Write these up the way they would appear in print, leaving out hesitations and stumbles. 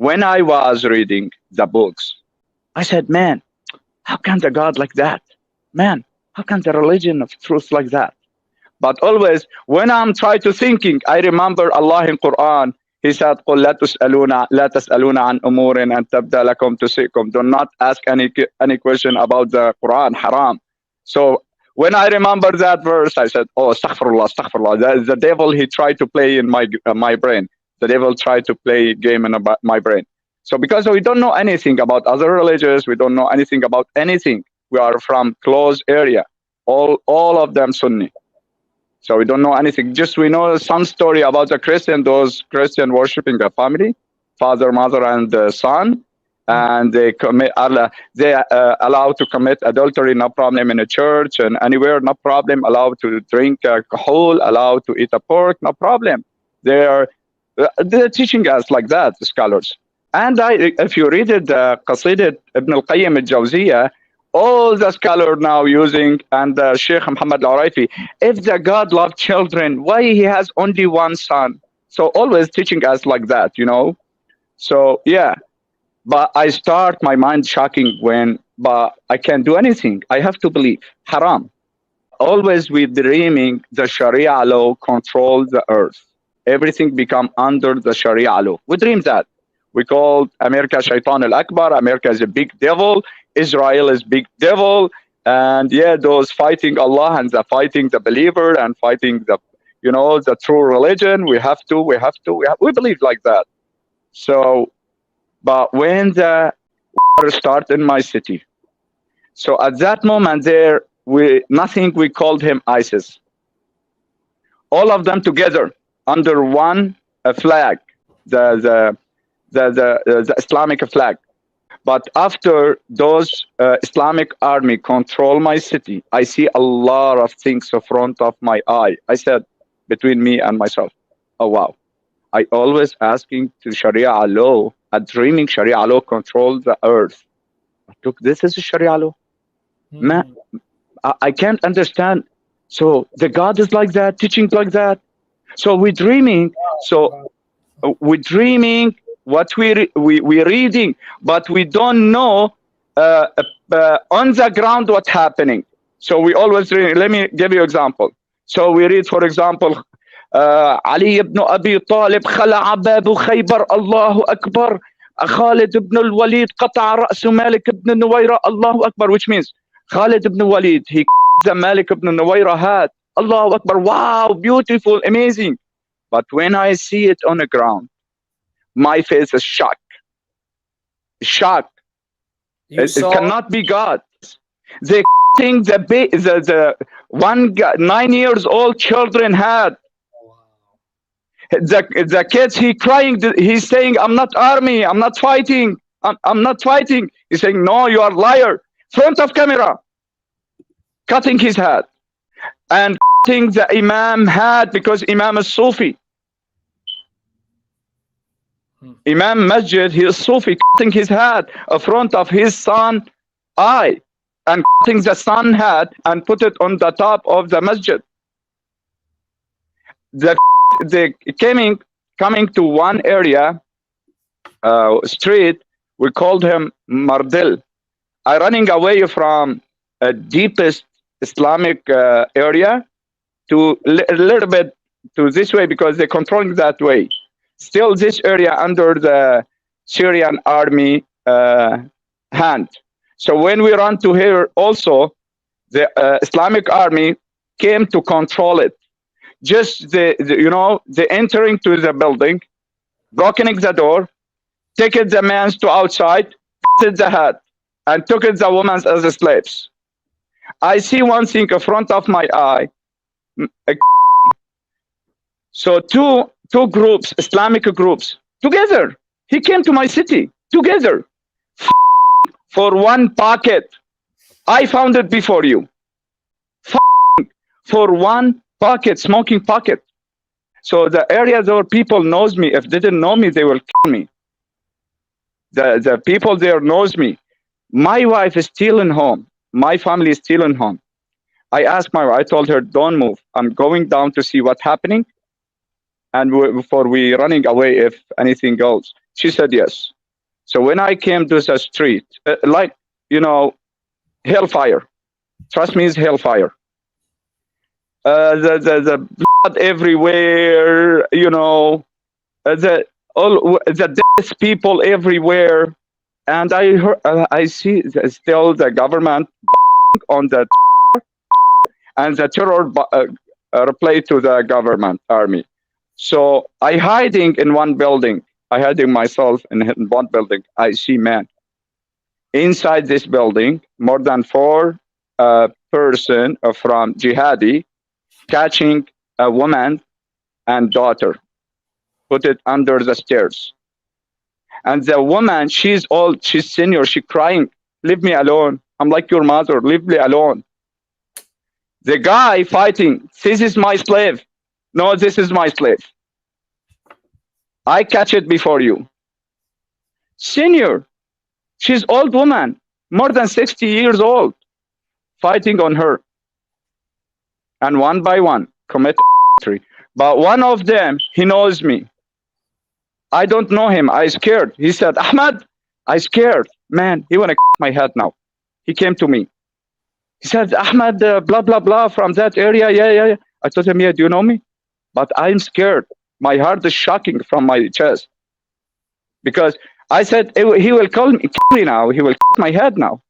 When I was reading the books, I said, man, how can the God like that? Man, how can the religion of truth like that? But always, when I'm trying to thinking, I remember Allah in Quran. He said, قُلْ لَا تَسْأَلُونَ عَنْ أُمُورٍ أَن تَبْدَ لَكُمْ تُسِئْكُمْ. Do not ask any question about the Quran, haram. So when I remember that verse, I said, oh, astaghfirullah, astaghfirullah. The devil, he tried to play in my brain. The devil tried to play game in my brain. So because we don't know anything about other religions, we don't know anything about anything. We are from closed area. All of them Sunni. So we don't know anything. Just we know some story about the Christian, those Christian worshiping a family, father, mother, and son, and they commit. They allowed to commit adultery, no problem in a church and anywhere, no problem. Allowed to drink alcohol, allowed to eat a pork, no problem. They're teaching us like that, the scholars. And if you read it, Qasidat Ibn al-Qayyim al-Jawziyah, all the scholars now using, and Sheikh Muhammad al-Araifi, if the God loved children, why he has only one son? So always teaching us like that, you know. So yeah, but I start my mind shocking but I can't do anything. I have to believe haram. Always we dreaming the Sharia law control the earth. Everything become under the Sharia law. We dream that. We call America Shaitan al-Akbar. America is a big devil. Israel is big devil. And yeah, those fighting Allah and the fighting the believer and fighting the, you know, the true religion. We believe like that. So, but when the war started in my city, so at that moment there, we called him ISIS. All of them together under one flag, the Islamic flag. But after those Islamic army control my city, I see a lot of things in front of my eye. I said, between me and myself, oh wow, I always asking to Sharia law, dreaming Sharia law control the earth. Look, this is a Sharia law. Man, I can't understand. So the God is like that, teaching like that. So we're dreaming. So we're dreaming what we're reading, but we don't know on the ground what's happening. So we always read. Let me give you an example. So we read, for example, Ali ibn Abi Talib خلع باب خيبر الله أكبر خالد ibn al-Walid قطع رأس مالك ibn نويرة الله أكبر, which means Khalid ibn Walid, he the Malik ibn Nuwayra had. Allahu Akbar, wow, beautiful, amazing. But when I see it on the ground, my face is shocked. It cannot be God. They think the 9 years old children had. The kids, he crying, he's saying, I'm not army, I'm not fighting, I'm not fighting. He's saying, no, you are liar. Front of camera, cutting his head. And cutting the Imam head because Imam is Sufi. Imam Masjid, he is Sufi, cutting his head in front of his son eye, and cutting the son head and put it on the top of the masjid. They coming to one area, street, we called him Mardil. I running away from a deepest Islamic area to a little bit to this way because they're controlling that way. Still this area under the Syrian army hand. So when we run to here also, the Islamic army came to control it. Just the entering to the building, brokening the door, taking the men to outside, cut the head, and took it the women as slaves. I see one thing in front of my eye. So two groups, Islamic groups, together. He came to my city, together. For one pocket. I found it before you. For one pocket, smoking pocket. So the areas where people knows me, if they didn't know me, they will kill me. The people there knows me. My wife is still in home. My family is still in home. I asked my wife, I told her, don't move. I'm going down to see what's happening. And before we running away if anything goes. She said yes. So when I came to the street, like, you know, hellfire. Trust me, it's hellfire. The blood everywhere, you know, the dead people everywhere. And I see still the government on that, and the terror reply to the government army. So I hiding in one building. I hiding myself in one building. I see, man, inside this building, more than four person from jihadi catching a woman and daughter, put it under the stairs. And the woman, she's old, she's senior, she crying, leave me alone. I'm like your mother, leave me alone. The guy fighting, this is my slave. No, this is my slave. I catch it before you. Senior, she's old woman, more than 60 years old, fighting on her. And one by one, commit adultery. But one of them, he knows me. I don't know him. I scared. He said, Ahmad, I scared. Man, he wanna my head now. He came to me. He said, Ahmad, blah, blah, blah, from that area. Yeah, yeah, yeah. I told him, yeah, do you know me? But I'm scared. My heart is shocking from my chest. Because I said, he will kill me now. He will my head now.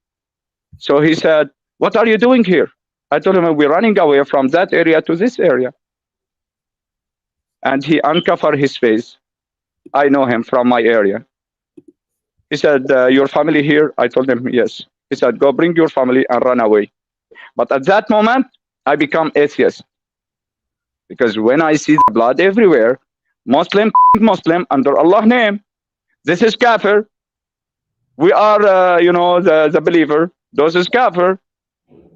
So he said, what are you doing here? I told him, we're running away from that area to this area. And he uncovered his face. I know him from my area. He said, your family here? I told him, yes. He said, go bring your family and run away. But at that moment, I become atheist. Because when I see the blood everywhere, Muslim under Allah name, this is kafir. We are, the believer. Those is kafir.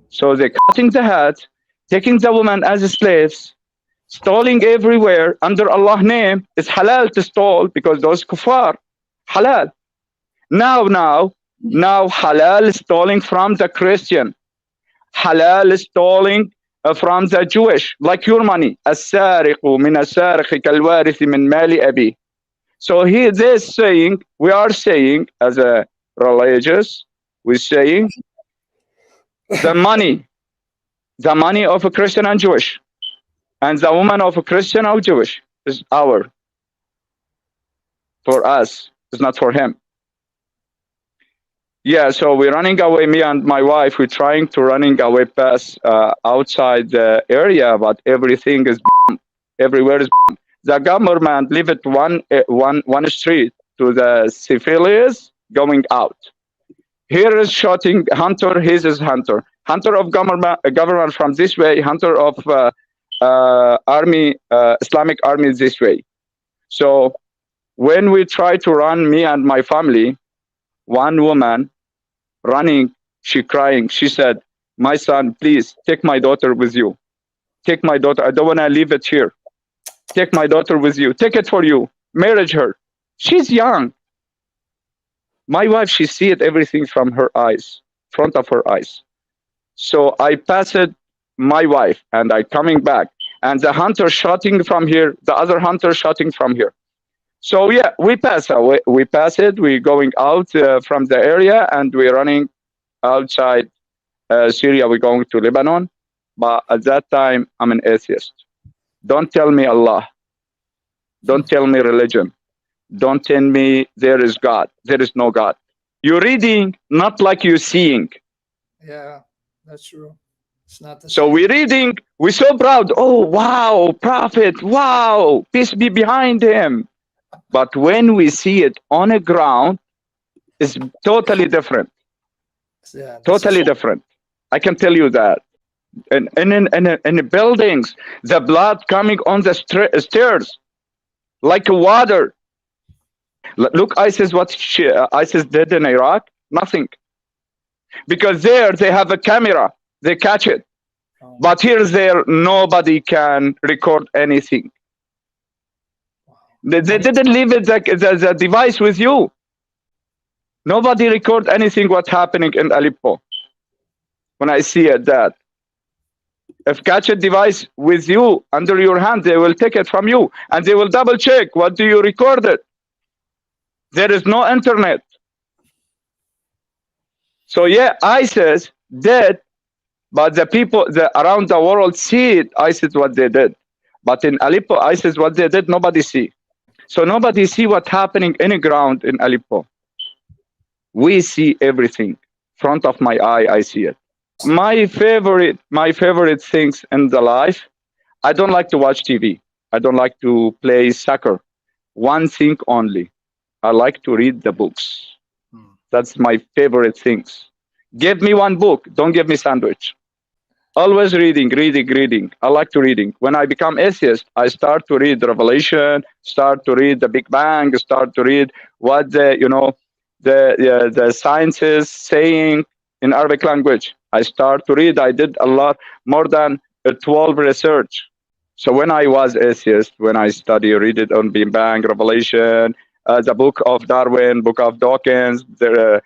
So they're cutting the head, taking the woman as slaves, stealing everywhere under Allah name. It's halal to steal because those kuffar, halal. Now halal is stealing from the Christian. Halal is stealing from the Jewish, like your money. السارق من السارق كالوارث من مال أبيه. So here they're saying, we are saying as a religious, we're saying the money of a Christian and Jewish, and the woman of a Christian or Jewish is our. For us, it's not for him. Yeah, so we're running away, me and my wife, we're trying to running away past outside the area, but everything is everywhere is the government leave it one street to the civilians going out. Here is shooting hunter, his is hunter. Hunter of government from this way, hunter of army, Islamic army this way. So when we try to run, me and my family, one woman running, she crying, she said, my son, please take my daughter with you. Take my daughter, I don't want to leave it here. Take my daughter with you, take it for you, marriage her. She's young. My wife, she see it everything from her eyes, front of her eyes. So I passed my wife and I coming back, and the hunter shooting from here, the other hunter shooting from here. So yeah, we pass it. We're going out from the area and we're running outside Syria. We're going to Lebanon. But at that time, I'm an atheist. Don't tell me Allah. Don't tell me religion. Don't tell me there is God. There is no God. You're reading, not like you're seeing. Yeah, that's true. It's not the So same. we're reading. We're so proud. Oh, wow, prophet. Wow, peace be behind him. But when we see it on the ground, it's totally different. Yeah, that's Totally different. I can tell you that. And in the buildings, the blood coming on the stairs like water. Look, ISIS, what ISIS did in Iraq? Nothing. Because there they have a camera, they catch it. Oh, But here, nobody can record anything. They didn't leave it the device with you. Nobody record anything what's happening in Aleppo. When I see it, that if catch a device with you under your hand, they will take it from you and they will double check. What do you record it? There is no internet. So yeah, ISIS did, but the people around the world see it, ISIS what they did. But in Aleppo, ISIS what they did, nobody see. So nobody see what's happening in the ground in Aleppo. We see everything. Front of my eye, I see it. My favorite things in the life, I don't like to watch TV. I don't like to play soccer. One thing only. I like to read the books. Hmm. That's my favorite things. Give me one book. Don't give me sandwich. Always reading, reading, reading. I like to reading. When I become atheist, I start to read Revelation, start to read the Big Bang, start to read what the sciences saying in Arabic language. I start to read. I did a lot more than 12 research. So when I was atheist, when I study, read it on Big Bang, Revelation, the book of Darwin, book of Dawkins, there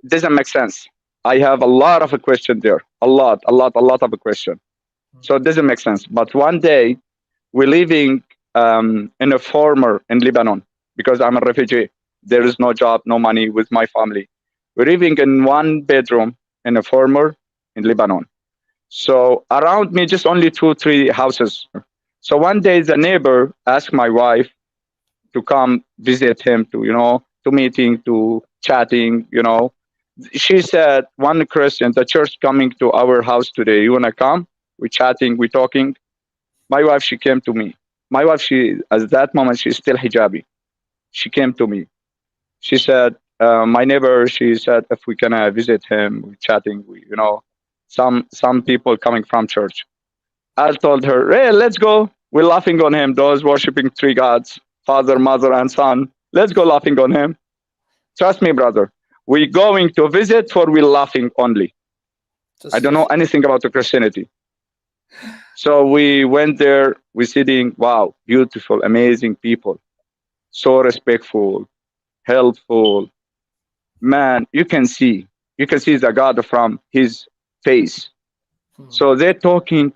doesn't make sense. I have a lot of a question there, a lot of a question. So it doesn't make sense. But one day we're living in a farmer in Lebanon because I'm a refugee. There is no job, no money with my family. We're living in one bedroom in a farmer in Lebanon. So around me, just only 2, 3 houses. So one day the neighbor asked my wife to come visit him to meeting, to chatting. She said, one Christian, the church coming to our house today. You wanna come? We're chatting, we're talking. My wife, she came to me. My wife, she at that moment she's still hijabi. She came to me. She said, my neighbor, she said, if we can visit him, we're chatting, some people coming from church. I told her, hey, let's go. We're laughing on him, those worshiping three gods, Father, Mother, and Son. Let's go laughing on him. Trust me, brother. We're going to visit for we're laughing only. I Just don't know visit. anything about the Christianity. So we went there, we're sitting, wow, beautiful, amazing people. So respectful, helpful. Man, you can see the God from his face. Hmm. So they're talking,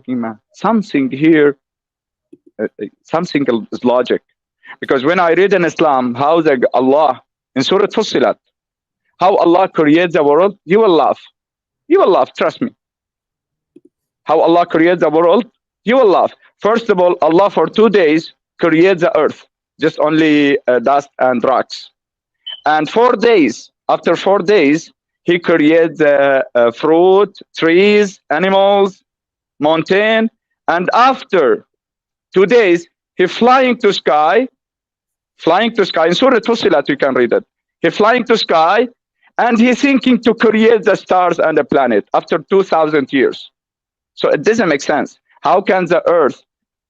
man. Something here, something is logic. Because when I read in Islam how Allah in Surah Fussilat, how Allah creates the world, you will laugh. You will laugh, trust me. How Allah creates the world, you will laugh. First of all, Allah for 2 days creates the earth, just only dust and rocks. And 4 days, after 4 days, he creates fruit, trees, animals, mountain. And after 2 days, he flying to sky. In Surah Fussilat, you can read it. He flying to sky, and he's thinking to create the stars and the planet after 2,000 years. So it doesn't make sense. How can the earth,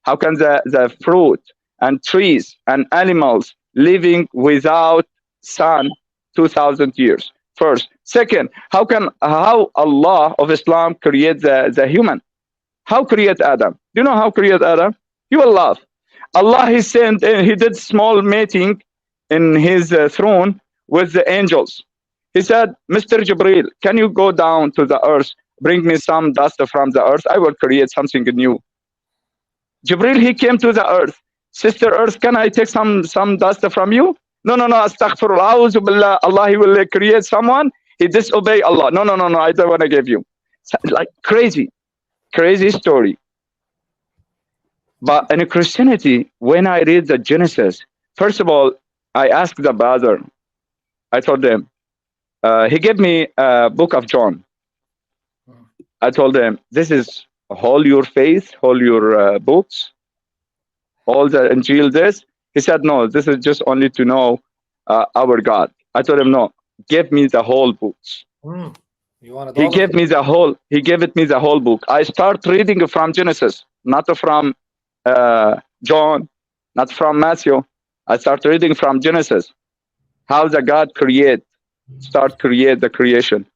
how can the fruit and trees and animals living without sun 2,000 years? First. Second, how Allah of Islam create the human? How create Adam? Do you know how create Adam? You will laugh. Allah he sent, he did small mating in his throne with the angels. He said, Mr. Jibril, can you go down to the earth, bring me some dust from the earth? I will create something new. Jibril, he came to the earth. Sister Earth, can I take some dust from you? No, astaghfirullah, a'udhu billah. Allah, he will create someone. He disobey Allah. No, I don't want to give you. Like crazy story. But in Christianity, when I read the Genesis, first of all, I asked the brother, I told him, he gave me a book of John. I told him, this is all your faith, all your books, all the Injil, this. He said, no, this is just only to know our God. I told him, no, give me the whole books. You wanted He all of gave it? me the whole. He gave it me the whole book. I start reading from Genesis, not from John, not from Matthew. I start reading from Genesis, how the God start create the creation.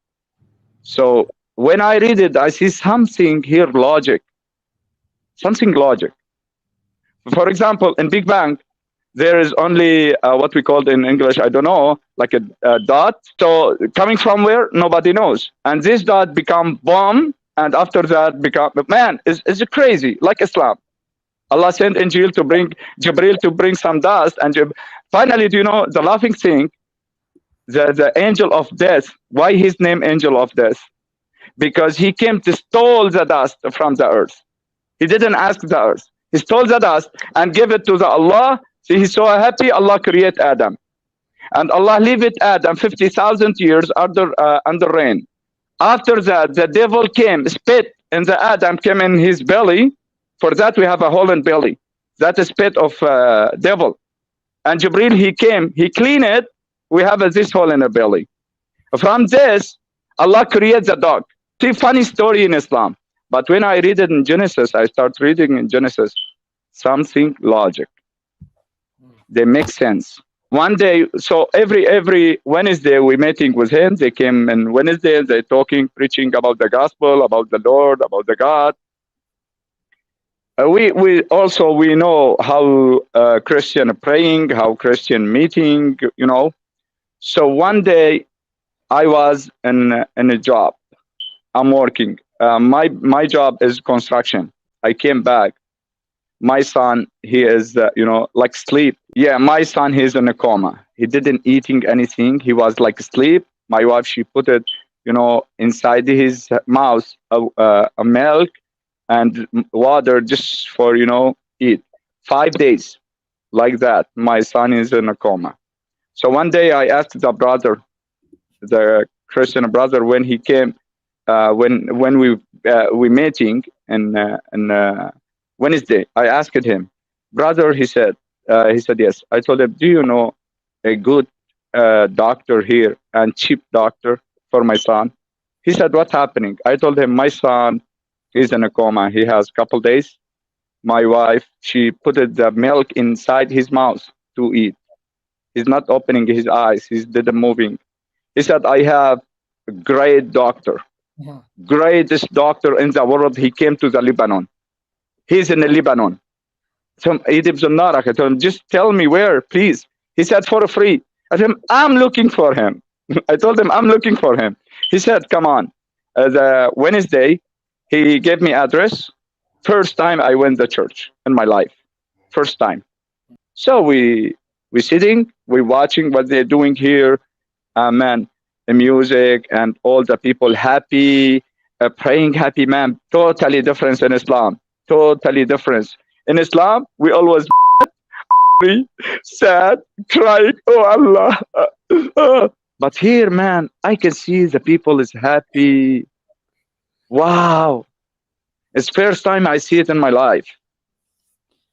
So when I read it, I see something here something logic. For example, in Big Bang, there is only what we called in English, I don't know, like a dot. So coming from where, nobody knows. And this dot become bomb, and after that become, man, it's crazy, like Islam. Allah sent Angel to bring Jibril to bring some dust, and finally, do you know the laughing thing? The angel of death. Why his name angel of death? Because he came to stole the dust from the earth. He didn't ask the earth. He stole the dust and gave it to the Allah. See, he's so happy. Allah create Adam, and Allah leave it Adam 50,000 years under rain. After that, the devil came, spit, and the Adam came in his belly. For that, we have a hole in belly. That is spit of devil. And Jibril, he came, he cleaned it. We have this hole in the belly. From this, Allah created the dog. See, funny story in Islam. But when I read it in Genesis, I start reading in Genesis something logic. They make sense. One day, so every Wednesday we meeting with him. They came on Wednesday. They talking, preaching about the gospel, about the Lord, about the God. We also we know how Christian praying, how Christian meeting. You know. So one day I was in a job. I'm working. My job is construction. I came back. My son, he is like sleep. Yeah, my son, he's in a coma. He didn't eating anything. He was like sleep. My wife, she put it inside his mouth a milk and water just for eat. 5 days like that. My son is in a coma. So one day I asked the brother, the Christian brother, when he came, when we meeting and Wednesday, I asked him, brother, he said yes. I told him, do you know a good doctor here and cheap doctor for my son? He said, what's happening? I told him, my son is in a coma. He has a couple days. My wife, she put the milk inside his mouth to eat. He's not opening his eyes. He's didn't moving. He said, I have a great doctor, greatest doctor in the world. He came to the Lebanon. He's in Lebanon. So he lives in Narak. I told him, just tell me where, please. He said, for free. I told him, I'm looking for him. I told him, I'm looking for him. He said, come on. The Wednesday, he gave me address. First time I went to church in my life. First time. So we sitting, we watching what they're doing here. Man, the music and all the people happy, praying happy, man. Totally different in Islam. Totally different. In Islam, we always sad, crying, oh Allah. But here, man, I can see the people is happy. Wow. It's first time I see it in my life.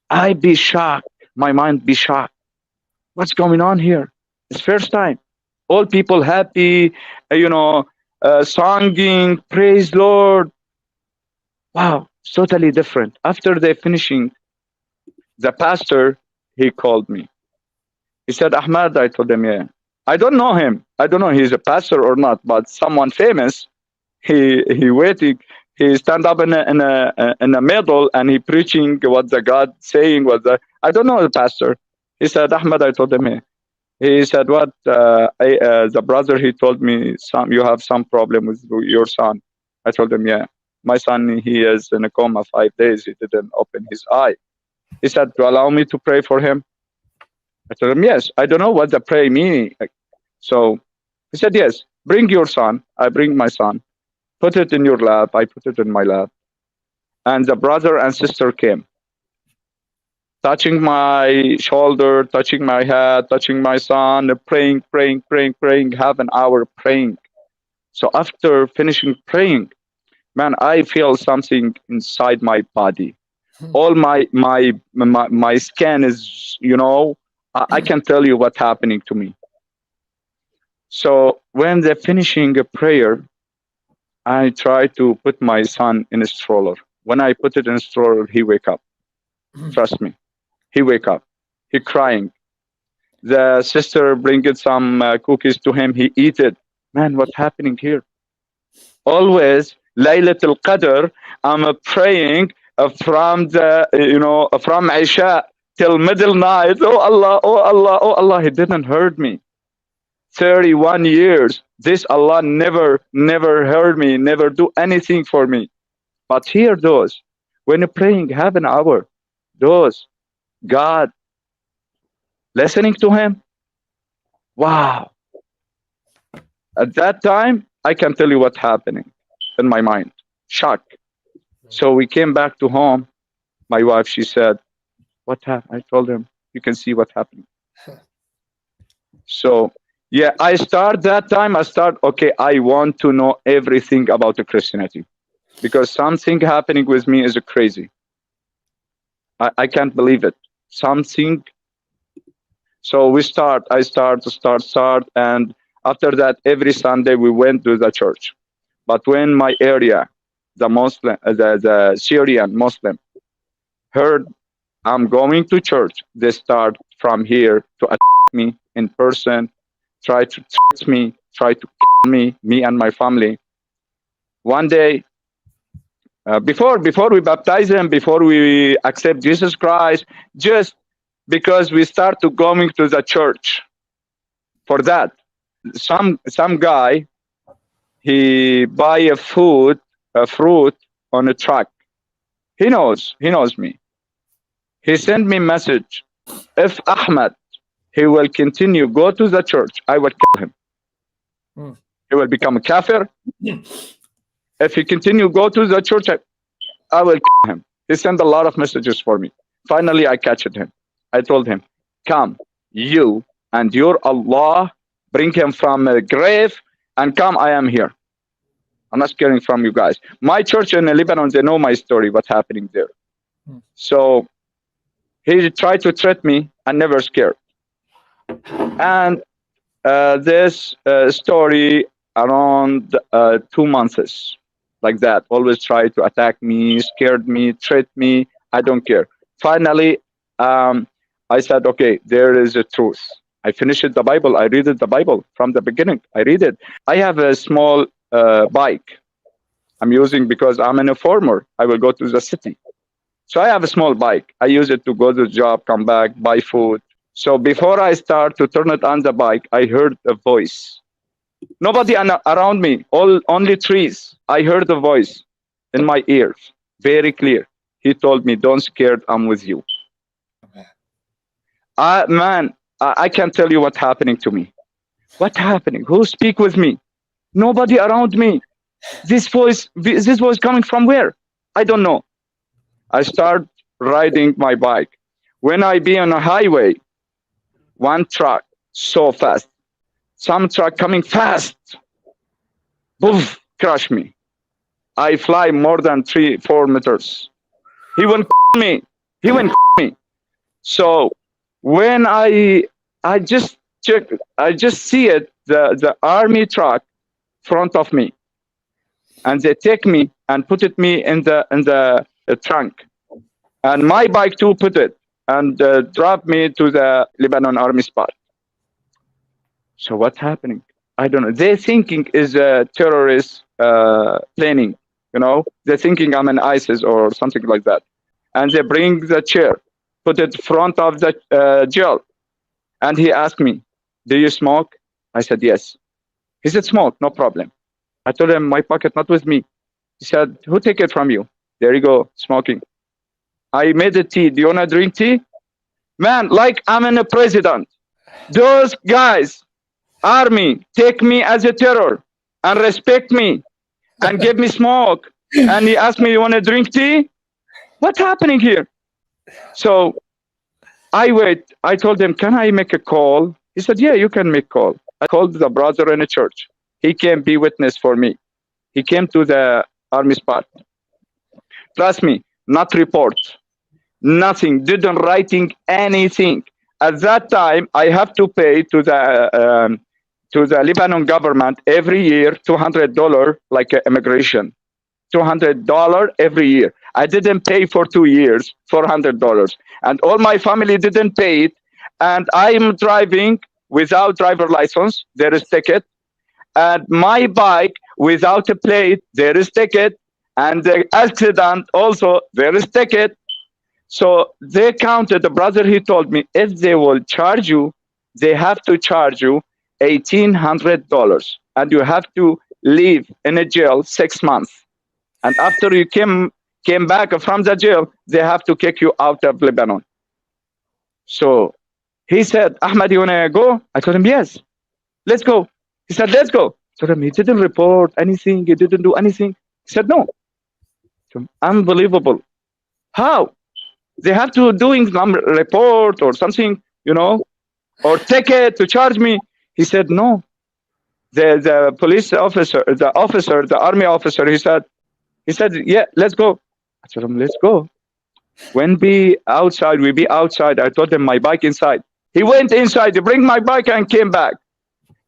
I be shocked. My mind be shocked. What's going on here? It's first time. All people happy, singing, praise Lord. Wow, it's totally different. After they finishing, the pastor, he called me. He said, Ahmad, I told him, yeah. I don't know him. I don't know he's a pastor or not, but someone famous. He waiting. He stand up in the middle and he preaching what the God saying. I don't know the pastor. He said, Ahmad, I told him, yeah. He said, what? The brother, he told me, you have some problem with your son. I told him, yeah. My son, he is in a coma 5 days. He didn't open his eye. He said, to allow me to pray for him? I told him, yes. I don't know what the pray meaning. So he said, yes, bring your son. I bring my son. Put it in your lap. I put it in my lap. And the brother and sister came, touching my shoulder, touching my head, touching my son, praying, half an hour praying. So after finishing praying, man, I feel something inside my body. All my skin is, I can tell you what's happening to me. So when they're finishing a prayer, I try to put my son in a stroller. When I put it in a stroller, he wake up. Trust me. He wake up. He crying. The sister bringing some cookies to him. He eat it. Man, what's happening here? Always, Laylatul Qadr, I'm praying from from Isha till middle night. Oh Allah, oh Allah, oh Allah. He didn't hurt me. 31 years. This Allah never heard me, never do anything for me. But here those, when you're praying half an hour, those God listening to him. Wow. At that time, I can tell you what's happening in my mind. Shock. So we came back to home. My wife, she said, what happened? I told him, you can see what happened. So yeah, I start that time. Okay, I want to know everything about the Christianity because something happening with me is crazy. I can't believe it. Something. So I start, and after that, every Sunday we went to the church. But when my area, the Syrian Muslim, heard I'm going to church, they start from here to attack me in person, try to threat me, try to kill me and my family. One day, before we baptize them, before we accept Jesus Christ, just because we start to going to the church for that. Some guy, he buy a fruit on a truck. He knows me. He sent me message. If Ahmed, he will continue go to the church, I will kill him. He will become a kafir. If he continue go to the church, I will kill him. He sent a lot of messages for me. Finally, I catched him. I told him, come, you and your Allah, bring him from a grave and come, I am here. I'm not scaring from you guys. My church in Lebanon, they know my story, what's happening there. So he tried to threat me and never scared. And this story around 2 months, like that, always try to attack me, scared me, threat me. I don't care. Finally, I said, okay, there is a truth. I finished the Bible. I read the Bible from the beginning. I read it. I have a small bike I'm using because I'm an informer. I will go to the city. So I have a small bike. I use it to go to the job, come back, buy food. So before I start to turn it on the bike, I heard a voice. Nobody around me, only trees. I heard a voice in my ears, very clear. He told me, don't scared, I'm with you. Man, I can't tell you what's happening to me. What's happening? Who speak with me? Nobody around me. This voice coming from where? I don't know. I start riding my bike. When I be on a highway, one truck so fast, some truck coming fast, boof, crush me. I fly more than 3-4 meters. He won't me. He won't me. So when I just check, I just see it, the army truck front of me, and they take me and put me in the trunk, and my bike too put it and drop me to the Lebanon army spot. So what's happening? I don't know. They're thinking is a terrorist planning. You know, they're thinking I'm an ISIS or something like that. And they bring the chair, put it front of the jail. And he asked me, do you smoke? I said, yes. He said, smoke, no problem. I told him, my pocket not with me. He said, who take it from you? There you go, smoking. I made a tea. Do you want to drink tea? Man, like I'm in a president. Those guys, army, take me as a terror and respect me and give me smoke. And he asked me, you want to drink tea? What's happening here? So I wait. I told him, can I make a call? He said, yeah, you can make call. I called the brother in a church. He came be witness for me. He came to the army spot. Trust me, not report. Nothing, didn't writing anything. At that time, I have to pay to the Lebanon government every year $200 like immigration. $200 every year. I didn't pay for 2 years, $400. And all my family didn't pay it. And I'm driving without driver license, there is ticket. And my bike without a plate, there is ticket. And the accident also, there is ticket. So they counted, the brother, he told me, if they will charge you, they have to charge you $1,800. And you have to live in a jail 6 months. And after you came back from the jail, they have to kick you out of Lebanon. So he said, Ahmad, you want to go? I told him, yes, let's go. He said, let's go. I told him, he didn't report anything. He didn't do anything. He said, no. So, unbelievable. How? They have to doing some report or something, or ticket to charge me. He said, no. The police officer, the army officer, he said, yeah, let's go. I told him, let's go. When we be outside. I told him my bike inside. He went inside to bring my bike and came back.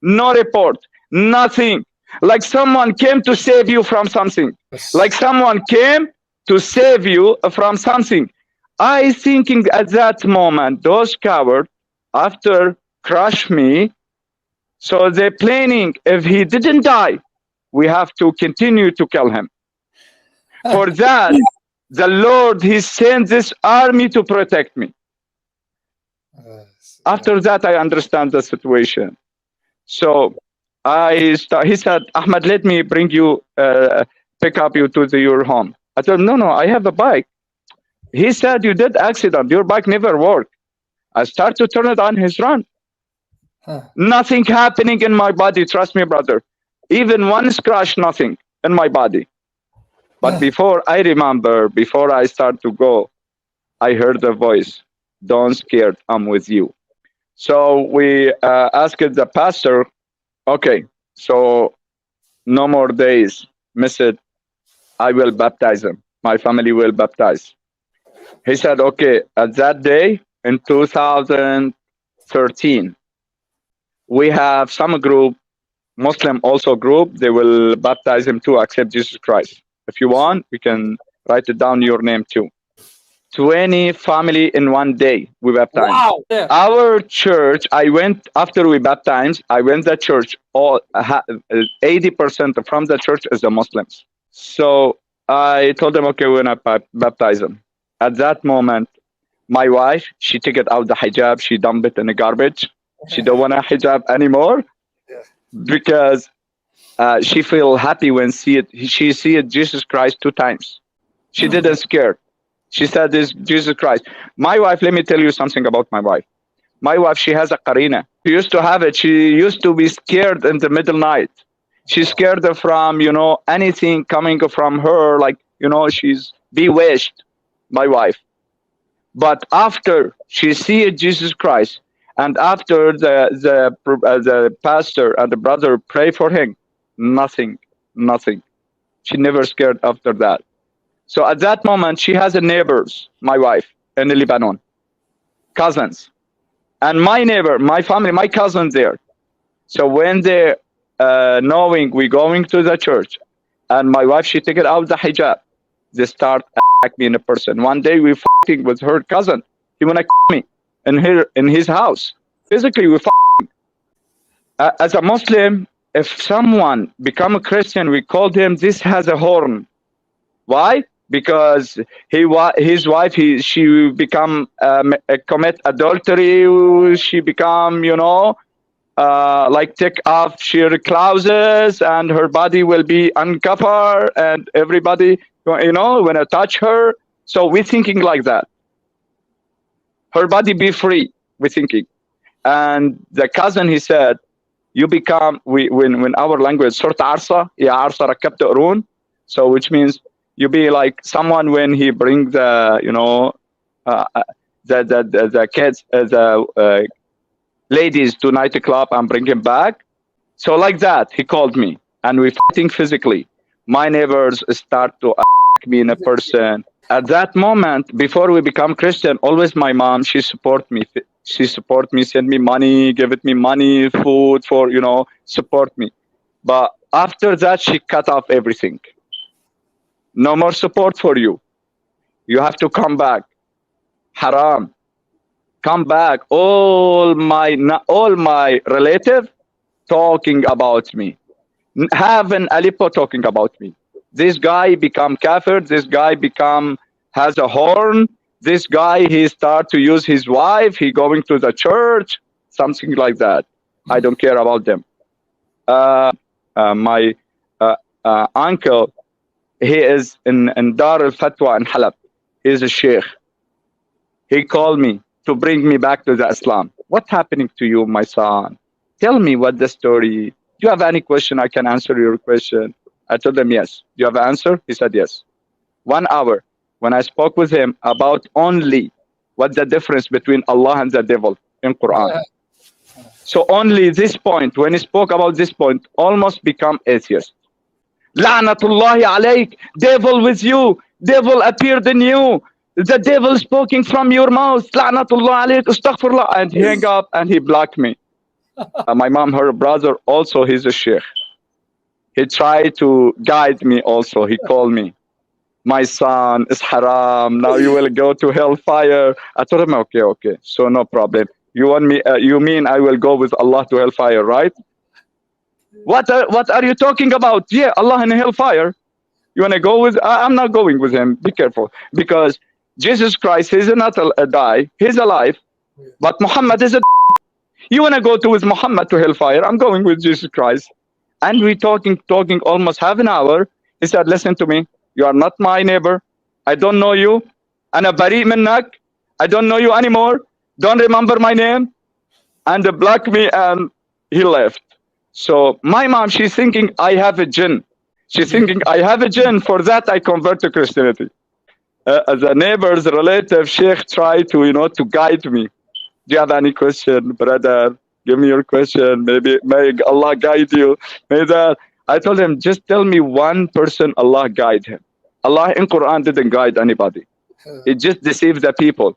No report, nothing. Like someone came to save you from something. Like someone came to save you from something. I thinking at that moment, those cowards, after crush me, so they're planning, if he didn't die, we have to continue to kill him. For that, the Lord, he sent this army to protect me. After that, I understand the situation. So he said, Ahmad, let me bring you, pick up you to your home. I told him, no, I have a bike. He said, you did accident. Your bike never worked. I start to turn it on, he's run. Nothing happening in my body. Trust me, brother. Even one scratch, nothing in my body. But before I start to go, I heard a voice, don't scared, I'm with you. So we asked the pastor, okay, so no more days, miss it. I will baptize him. My family will baptize. He said, okay, at that day in 2013, we have some group, Muslim also group, they will baptize him to accept Jesus Christ. If you want, we can write it down your name too. 20 family in one day we baptized. Wow. Yeah. Our church, I went after we baptized, I went to church, 80% from the church is the Muslims. So I told them, okay, we're going to baptize them. At that moment, my wife, she took it out the hijab, she dumped it in the garbage. She don't want a hijab anymore because she feel happy when she see Jesus Christ 2 times. She didn't scared. She said, this Jesus Christ. My wife, let me tell you something about my wife. My wife, she has a qarina. She used to have it. She used to be scared in the middle night. She's scared from, anything coming from her, like, she's bewitched, my wife. But after she see Jesus Christ, and after the pastor and the brother pray for him, nothing. She never scared after that. So at that moment, she has a neighbors, my wife, in Lebanon, cousins. And my neighbor, my family, my cousins there. So when they knowing we going to the church, and my wife, she take it out the hijab, they start attacking me in a person. One day we fighting with her cousin. He wanna me in his house. Physically, we fighting. As a Muslim, if someone become a Christian, we call him, this has a horn. Why? Because his wife, she become commit adultery. She become, like take off her clothes and her body will be uncovered and everybody, when I touch her. So we're thinking like that. Her body be free, we're thinking. And the cousin, he said, you become, when our language, sort arsa, ya arsa rakabta urun. So which means you be like someone when he bring the, the kids, the ladies to nightclub and bring him back. So like that, he called me and we fighting physically. My neighbors start to attack me in a person. At that moment, before we become Christian, always my mom, she support me. She support me, send me money, give it me money, food for, support me. But after that, she cut off everything. No more support for you. You have to come back. Haram. Come back. All my relative talking about me. Have an Aleppo talking about me. This guy become kafir. This guy has a horn. This guy, he start to use his wife. He going to the church. Something like that. I don't care about them. My uncle, He is in Dar al-Fatwa in Halab. He is a sheikh. He called me to bring me back to the Islam. What's happening to you, my son? Tell me what the story. Do you have any question? I can answer your question. I told him yes. Do you have an answer? He said yes. 1 hour. When I spoke with him about only what the difference between Allah and the devil in Quran. So only this point, when he spoke about this point, almost become atheist. La'natullahi alayk, devil with you, devil appeared in you, the devil speaking from your mouth, la'natullah alayk, astaghfirullah, and he hung up and he blocked me. My mom, her brother, also he's a sheikh. He tried to guide me also, he called me. My son, is haram, now you will go to hellfire. I told him, okay, so no problem. You want me? You mean I will go with Allah to hellfire, right? What are you talking about? Yeah, Allah in hellfire. You want to go with? I'm not going with him. Be careful, because Jesus Christ, he's not die. He's alive, but Muhammad is a. You want to go to with Muhammad to hellfire? I'm going with Jesus Christ. And we talking almost half an hour. He said, listen to me. You are not my neighbor. I don't know you. أنا بريء منك. I don't know you anymore. Don't remember my name. And blocked me and he left. So my mom, she's thinking I have a jinn. She's thinking I have a jinn. For that, I convert to Christianity. The neighbors, relative, sheikh tried to, to guide me. Do you have any question, brother? Give me your question. Maybe may Allah guide you. May that. I told him, just tell me one person Allah guide him. Allah in Quran didn't guide anybody. It just deceived the people.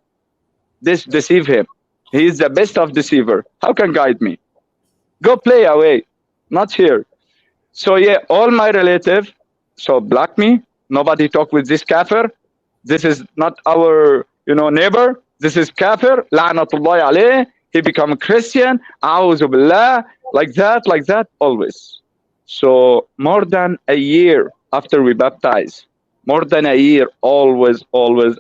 This deceive him. He is the best of deceiver. How can guide me? Go play away. Not here. So yeah, all my relative, so block me. Nobody talk with this kafir. This is not our, neighbor. This is kafir. La'natullahi alayh. He become a Christian. A'udhu billah. Like that, always. So more than a year after we baptized, more than a year, always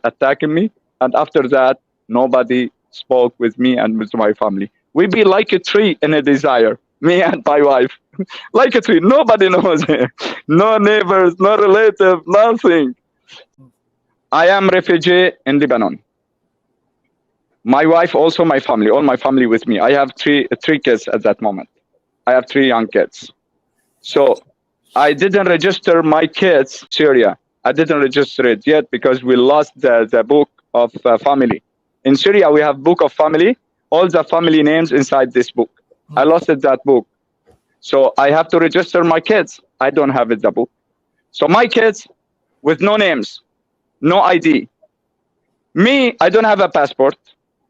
attacking me. And after that, nobody spoke with me and with my family. We be like a tree in a desire, me and my wife. Like a tree, nobody knows it. No neighbors, no relative, nothing. I am refugee in Lebanon. My wife, also my family, all my family with me. I have three kids at that moment. I have 3 young kids. So I didn't register my kids, Syria. I didn't register it yet because we lost the book of family. In Syria, we have book of family, all the family names inside this book. I lost that book. So I have to register my kids. I don't have the book. So my kids with no names, no ID. Me, I don't have a passport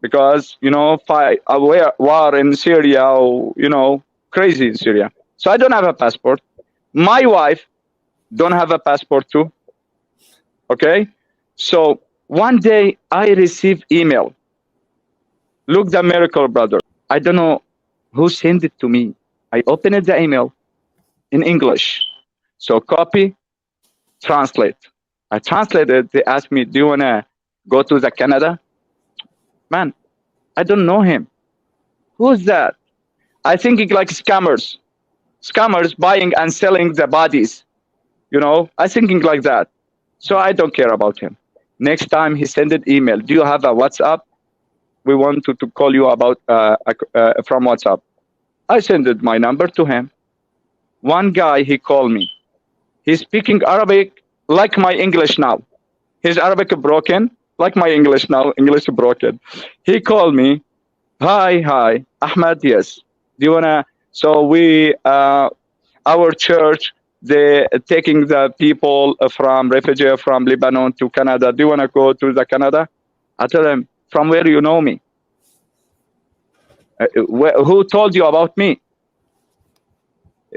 because, war in Syria, crazy in Syria. So I don't have a passport. My wife don't have a passport too. Okay? So one day I received email. Look, the miracle, brother. I don't know who sent it to me. I opened the email in English. So copy, translate. I translated. They asked me, do you want to go to the Canada? Man, I don't know him. Who's that? I think it's like scammers. Scammers buying and selling the bodies. I thinking like that. So I don't care about him. Next time he sent an email. Do you have a WhatsApp? We want to call you about from WhatsApp. I sent my number to him. One guy, he called me. He's speaking Arabic like my English now. His Arabic broken, like my English now. English broken. He called me. Hi, Ahmed. Yes. Do you wanna? So we, our church, they taking the people from refugee from Lebanon to Canada. Do you wanna go to the Canada? I tell him, from where you know me? Who told you about me?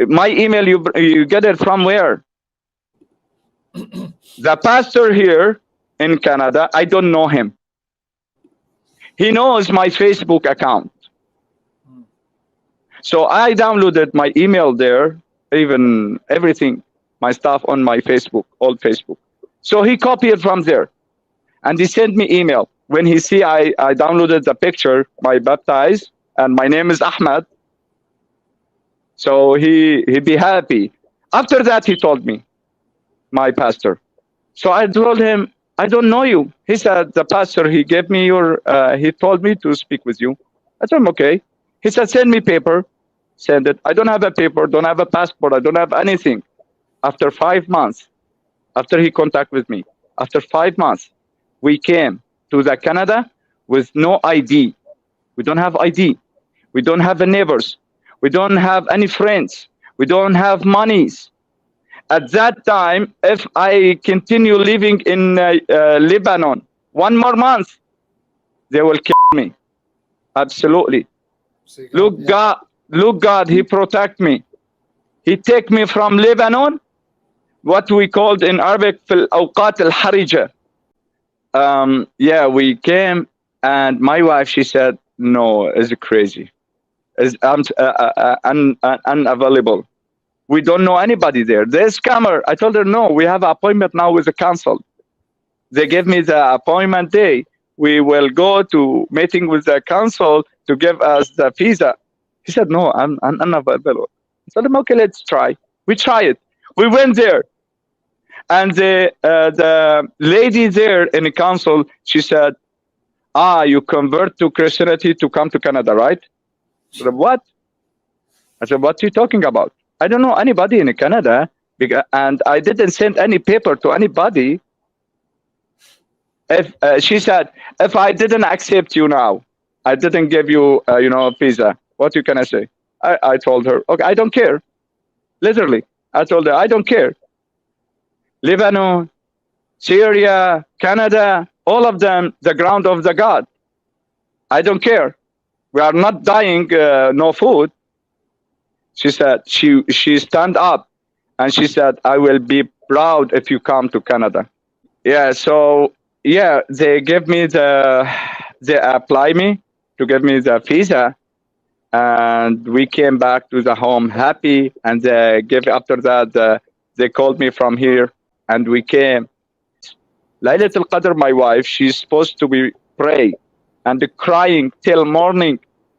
My email, you get it from where? The pastor here in Canada, I don't know him. He knows my Facebook account. So I downloaded my email there, even everything, my stuff on my Facebook, old Facebook. So he copied from there. And he sent me email. When he see I downloaded the picture, my baptized, and my name is Ahmed. So he be happy. After that, he told me, my pastor. So I told him, I don't know you. He said, the pastor, he gave me he told me to speak with you. I told him, okay. He said, send me paper. Send it. I don't have a paper, don't have a passport, I don't have anything. After 5 months, after he contacted with me, after 5 months, we came to the Canada with no ID. We don't have ID. We don't have neighbors. We don't have any friends. We don't have monies. At that time, if I continue living in Lebanon 1 more month, they will kill me. Absolutely. See, God, Look, yeah. God, look, God, He protect me. He take me from Lebanon, what we called in Arabic, في الأوقات الحرجة. Yeah, we came, and my wife, she said, no, it's crazy. It's unavailable. We don't know anybody there. There's scammer. I told her, no, we have an appointment now with the council. They gave me the appointment day. We will go to meeting with the council to give us the visa. He said, no, I'm unavailable. I told him, okay, let's try. We try it. We went there. And the lady there in the council, she said, you convert to Christianity to come to Canada, right? I said, what? I said, what are you talking about? I don't know anybody in Canada, and I didn't send any paper to anybody. If she said, if I didn't accept you now, I didn't give you, a visa, what you can I say? I told her, okay, I don't care. Literally, I told her, I don't care. Lebanon, Syria, Canada, all of them, the ground of the God. I don't care. We are not dying, no food. She said, she stand up and she said, I will be proud if you come to Canada. Yeah, so yeah, they apply me to give me the visa, and we came back to the home happy, and after that, they called me from here, and we came. Laylat al-Qadr, my wife, she's supposed to be pray and crying till morning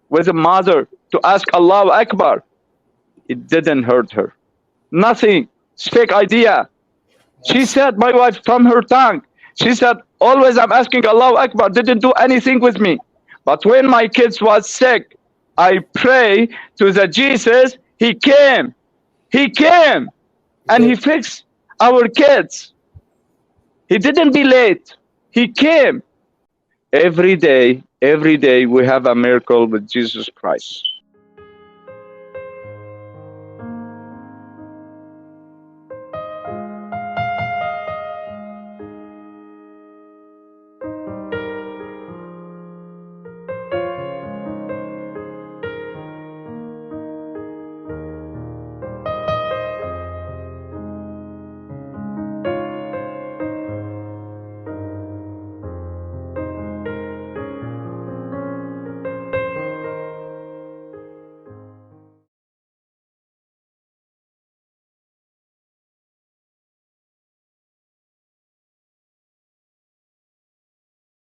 with a mother to ask Allahu Akbar. It didn't hurt her. Nothing. It's fake idea. She said, my wife, from her tongue, she said, always I'm asking Allahu Akbar, didn't do anything with me. But when my kids was sick, I pray to the Jesus, He came. He came. And He fixed our kids. He didn't be late. He came. Every day we have a miracle with Jesus Christ.